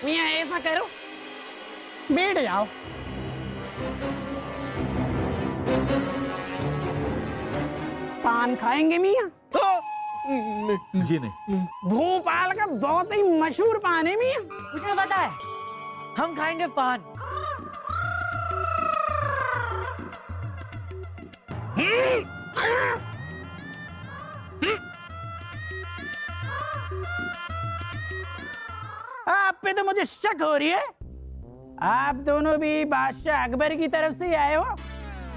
मियाँ ऐसा करो, बैठ जाओ। पान खाएंगे मियाँ? जी नहीं। भोपाल का बहुत ही मशहूर पान है मियाँ। मुझे पता है, हम खाएंगे पान। आप पे तो मुझे शक हो रही है, आप दोनों भी बादशाह अकबर की तरफ से आए हो।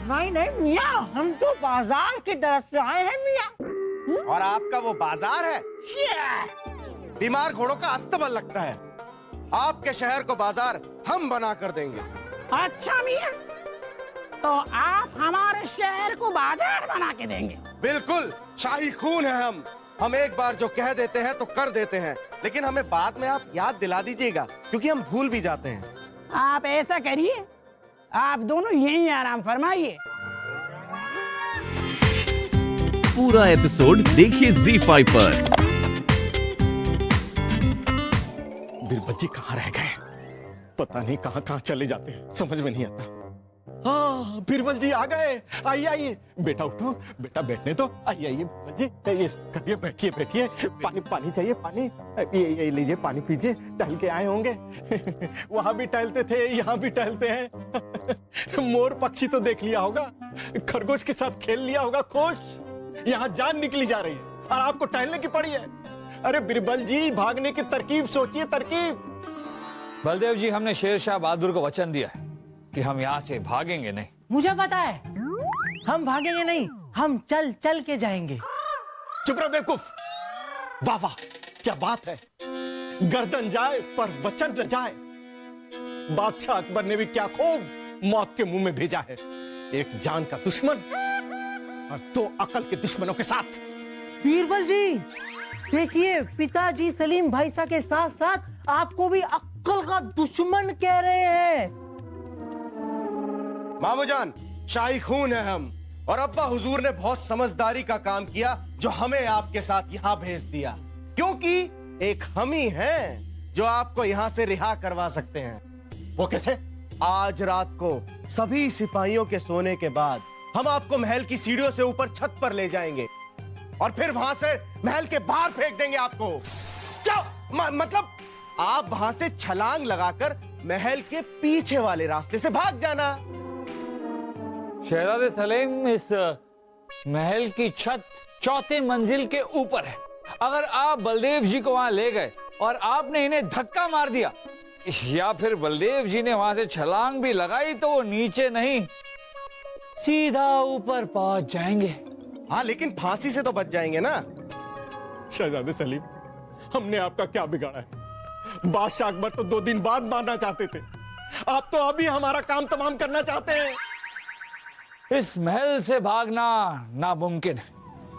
नहीं नहीं मियाँ, हम तो बाजार की तरफ से आए हैं मियाँ। और आपका वो बाजार है? बीमार घोड़ों का अस्तबल लगता है। आपके शहर को बाजार हम बना कर देंगे। अच्छा मियाँ, तो आप हमारे शहर को बाजार बना के देंगे? बिल्कुल, शाही खून है हम एक बार जो कह देते हैं तो कर देते हैं, लेकिन हमें बाद में आप याद दिला दीजिएगा, क्योंकि हम भूल भी जाते हैं। आप ऐसा करिए, आप दोनों यहीं आराम फरमाइए। पूरा एपिसोड देखिए ZEE5 पर। बीरबल जी कहाँ रह गए? पता नहीं कहाँ कहाँ चले जाते हैं, समझ में नहीं आता। हाँ, बीरबल जी आ गए। आइए आइए, बेटा उठो, बेटा बैठने दो। आइए आइए बीरबल जी, ये करिए, बैठिए बैठिए। पानी पानी चाहिए, पानी। ये लीजिए, पानी पीजिए। टहल के आए होंगे। वहां भी टहलते थे, यहाँ भी टहलते हैं। मोर पक्षी तो देख लिया होगा, खरगोश के साथ खेल लिया होगा खुश। यहाँ जान निकली जा रही है और आपको टहलने की पड़ी है। अरे बीरबल जी, भागने की तरकीब सोचिए, तरकीब। बलदेव जी, हमने शेरशाह बहादुर को वचन दिया है कि हम यहाँ से भागेंगे नहीं। मुझे पता है, हम भागेंगे नहीं, हम चल चल के जाएंगे। चुप रहो बेवकूफ। वाह वाह, क्या बात है। गर्दन जाए पर वचन न जाए। बादशाह अकबर ने भी क्या खूब मौत के मुंह में भेजा है। एक जान का दुश्मन और दो अकल के दुश्मनों के साथ। बीरबल जी देखिए, पिताजी सलीम भाई साहब के साथ साथ आपको भी अक्ल का दुश्मन कह रहे हैं। मामूजान, शाही खून है हम, और अब्बा हुजूर ने बहुत समझदारी का काम किया जो हमें आपके साथ यहाँ भेज दिया, क्योंकि एक हम ही हैं जो आपको यहाँ से रिहा करवा सकते हैं। वो कैसे? आज रात को सभी सिपाहियों के सोने के बाद हम आपको महल की सीढ़ियों से ऊपर छत पर ले जाएंगे और फिर वहां से महल के बाहर फेंक देंगे आपको। क्या मतलब? आप वहां से छलांग लगाकर महल के पीछे वाले रास्ते से भाग जाना। शहजादे सलीम, इस महल की छत चौथे मंजिल के ऊपर है। अगर आप बलदेव जी को वहां ले गए और आपने इन्हें धक्का मार दिया, या फिर बलदेव जी ने वहां से छलांग भी लगाई, तो वो नीचे नहीं सीधा ऊपर पहुंच जाएंगे। हाँ, लेकिन फांसी से तो बच जाएंगे ना। शहजादे सलीम, हमने आपका क्या बिगाड़ा है? बादशाह अकबर तो 2 दिन बाद मारना चाहते थे, आप तो अभी हमारा काम तमाम करना चाहते हैं। इस महल से भागना नामुमकिन है,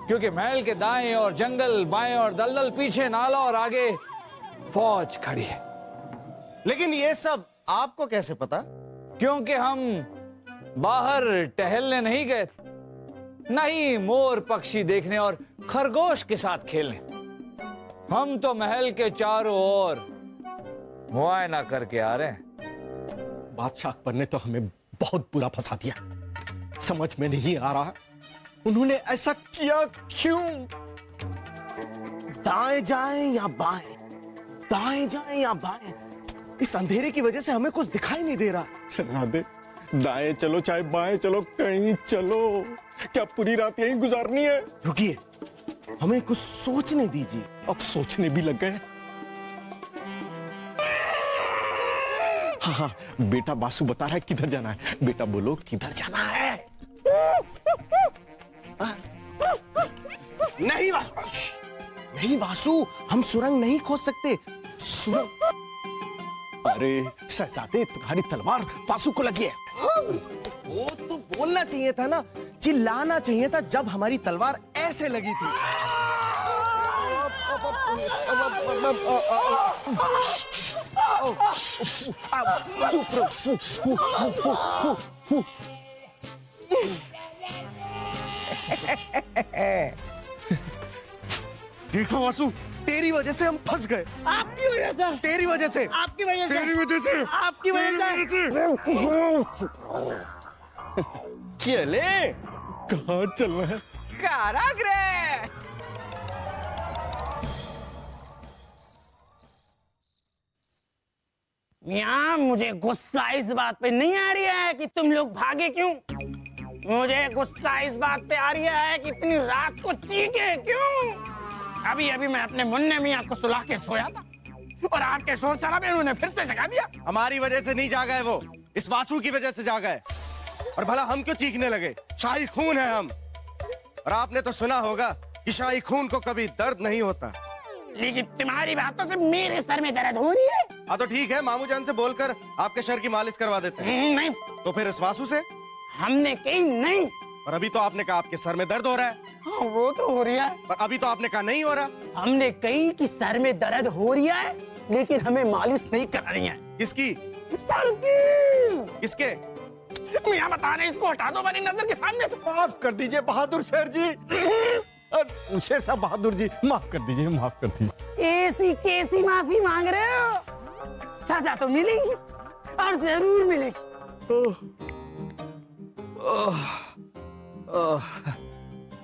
क्योंकि महल के दाएं और जंगल, बाएं और दलदल, पीछे नाला और आगे फौज खड़ी है। लेकिन ये सब आपको कैसे पता? क्योंकि हम बाहर टहलने नहीं गए, नहीं मोर पक्षी देखने और खरगोश के साथ खेलने। हम तो महल के चारों ओर मुआयना करके आ रहे हैं। बादशाह अकबर ने तो हमें बहुत बुरा फंसा दिया, समझ में नहीं आ रहा उन्होंने ऐसा किया क्यों। दाएं जाएं या बाएं, दाएं जाएं या बाएं, इस अंधेरे की वजह से हमें कुछ दिखाई नहीं दे रहा। शहजादे, दाएं चलो चाहे बाएं चलो, कहीं चलो। क्या पूरी रात यहीं गुजारनी है? रुकिए, हमें कुछ सोचने दीजिए। अब सोचने भी लग गए। हाँ हाँ, बेटा बासु बता रहा है किधर जाना है। बेटा बोलो किधर जाना है। नहीं वासु, नहीं वासु, हम सुरंग नहीं खोद सकते। सुरंग? अरे शहजादे, तुम्हारी तलवार बासु को लगी है। वो तो बोलना चाहिए था ना, चिल्लाना चाहिए था जब हमारी तलवार ऐसे लगी थी। चुप रहो। देखो वासु, तेरी वजह से हम फंस गए, आपकी वजह से, तेरी वजह से, आपकी वजह से, तेरी वजह से, आपकी वजह से। चले। कहाँ चलना है? कारागृह। मियाँ मुझे गुस्सा इस बात पे नहीं आ रही है कि तुम लोग भागे क्यों। मुझे गुस्सा इस बात पे आ रही है कि इतनी रात को चीखे क्यों। अभी अभी मैं अपने मुन्ने मियाँ को सुला के सोया था और आपके शोर शराबे उन्होंने फिर से जगा दिया। हमारी वजह से नहीं जागा है वो, इस वासु की वजह से जागा है। और भला हम क्यों चीखने लगे? शाही खून है हम। और आपने तो सुना होगा कि शाही खून को कभी दर्द नहीं होता। लेकिन तुम्हारी बातों से मेरे सर में दर्द हो रही है। हाँ तो ठीक है, मामू जान से बोलकर आपके सर की मालिश करवा देते हैं। नहीं, तो फिर इस वासु से? हमने कही नहीं। और अभी तो आपने कहा आपके सर में दर्द हो रहा है। हाँ, वो तो हो रही है। पर अभी तो आपने कहा नहीं हो रहा। हमने कही कि सर में दर्द हो रही है, लेकिन हमें मालिश नहीं करानी है। किसकी? सर की। किसके? मियाँ बता रहे, इसको हटा दो मेरी नजर के सामने से। माफ कर दीजिए बहादुर शेर जी। शेर साहब बहादुर जी, माफ कर दीजिए, माफ कर दीजिए। ऐसी कैसी माफी मांग रहे हो? सजा तो मिलेगी और जरूर मिलेगी।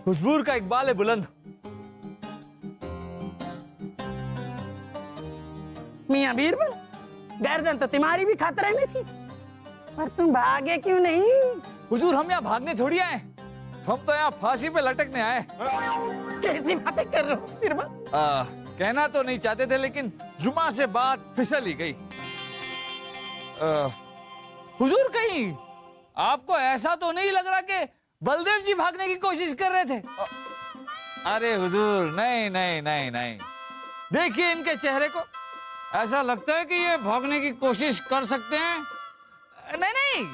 हुजूर का इकबाल है बुलंद। मियाँ बीरबल, गर्दन तो तुम्हारी भी खतरे में थी, पर तुम भागे क्यों नहीं? हुजूर हम यहाँ भागने थोड़ी आए, हम तो यहाँ फांसी पे लटकने आए। कैसी बातें कर रहे हो बीरबल? कहना तो नहीं चाहते थे, लेकिन जुमा से बात फिसल ही गई। हुजूर कहीं आपको ऐसा तो नहीं लग रहा कि बलदेव जी भागने की कोशिश कर रहे थे? अरे हुजूर, नहीं नहीं नहीं नहीं, देखिए इनके चेहरे को, ऐसा लगता है कि ये भागने की कोशिश कर सकते हैं। नहीं नहीं,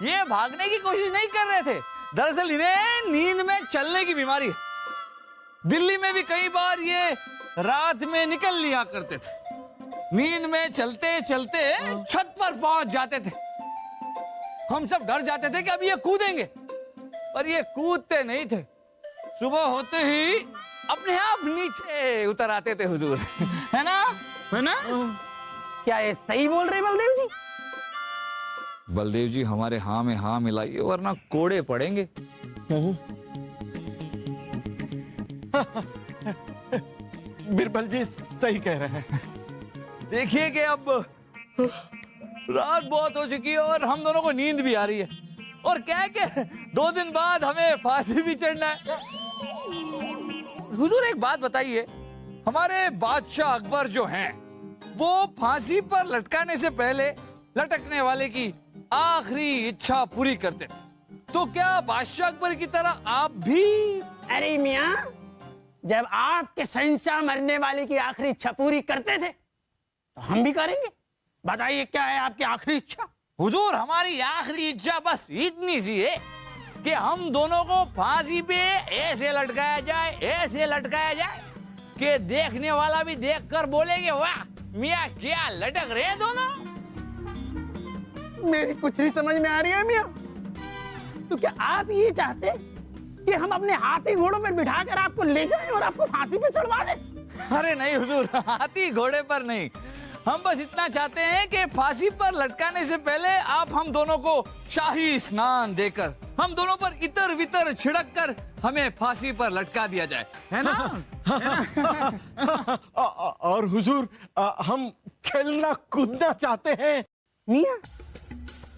ये भागने की कोशिश नहीं कर रहे थे। दरअसल इन्हें नींद में चलने की बीमारी है। दिल्ली में भी कई बार ये रात में निकल लिया करते थे। नींद में चलते चलते छत पर पहुंच जाते थे। हम सब डर जाते थे कि अब ये कूदेंगे, पर ये कूदते नहीं थे। सुबह होते ही अपने आप नीचे उतर आते थे हुजूर। है ना? है ना? क्या ये सही बोल रहे बलदेव जी? बलदेव जी हमारे हाँ में हाँ मिलाइए, वरना कोड़े पड़ेंगे। बिरबल जी सही कह रहे हैं। देखिए कि अब रात बहुत हो चुकी है और हम दोनों को नींद भी आ रही है, और क्या है कि 2 दिन बाद हमें फांसी भी चढ़ना है। हुजूर एक बात बताइए, हमारे बादशाह अकबर जो हैं, वो फांसी पर लटकाने से पहले लटकने वाले की आखिरी इच्छा पूरी करते थे, तो क्या बादशाह अकबर की तरह आप भी? अरे मियाँ, जब आपके शहंशाह मरने वाले की आखिरी इच्छा पूरी करते थे, तो हम भी करेंगे। बताइए क्या है आपकी आखिरी इच्छा? हुजूर हमारी आखिरी इच्छा बस इतनी सी है कि हम दोनों को फांसी पे ऐसे लटकाया जाए, ऐसे लटकाया जाए कि देखने वाला भी देखकर बोलेगे, वाह मियाँ क्या लटक रहे हैं दोनों। मेरी कुछ नहीं समझ में आ रही है मियाँ। तो क्या आप ये चाहते कि हम अपने हाथी घोड़ों पर बिठाकर आपको ले जाएं और आपको फांसी पे चढ़वा दें? अरे नहीं हुजूर, हाथी घोड़े पर नहीं, हम बस इतना चाहते हैं कि फांसी पर लटकाने से पहले आप हम दोनों को शाही स्नान देकर, हम दोनों पर इतर वितर छिड़क कर हमें फांसी पर लटका दिया जाए, है ना? और हुजूर हम खेलना कूदना चाहते हैं। मियाँ,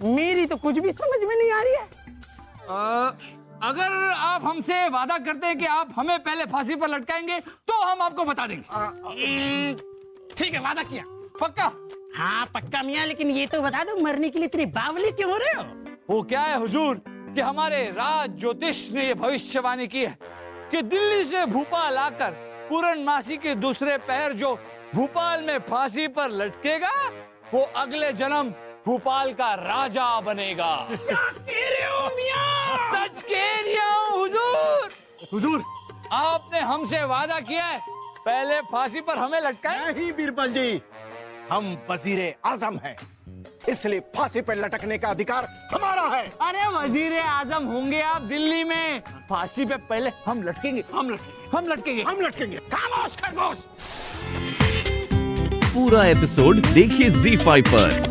मेरी तो कुछ भी समझ में नहीं आ रही है। अगर आप हमसे वादा करते हैं कि आप हमें पहले फांसी पर लटकाएंगे, तो हम आपको बता देंगे। ठीक है, वादा किया। पक्का? हाँ पक्का मियाँ, लेकिन ये तो बता दो मरने के लिए इतनी बावली क्यों हो रहे हो? वो क्या है हुजूर कि हमारे राज ज्योतिष ने ये भविष्यवाणी की है कि दिल्ली से भोपाल आकर पूर्णमासी के दूसरे पहर जो भोपाल में फांसी पर लटकेगा, वो अगले जन्म भोपाल का राजा बनेगा। क्या कह रहे हो मियाँ? सच कह रहा हूँ हुजूर। हुजूर आपने हमसे वादा किया है पहले फांसी पर हमें लटकाए। नहीं बिरबल जी, हम वजीरे आजम हैं, इसलिए फांसी पर लटकने का अधिकार हमारा है। अरे वजीरे आजम होंगे आप दिल्ली में, फांसी पे पहले हम लटकेंगे, हम लटकेंगे, हम लटकेंगे, हम लटकेंगे। खामोश खरगोश। पूरा एपिसोड देखिए ZEE5 पर।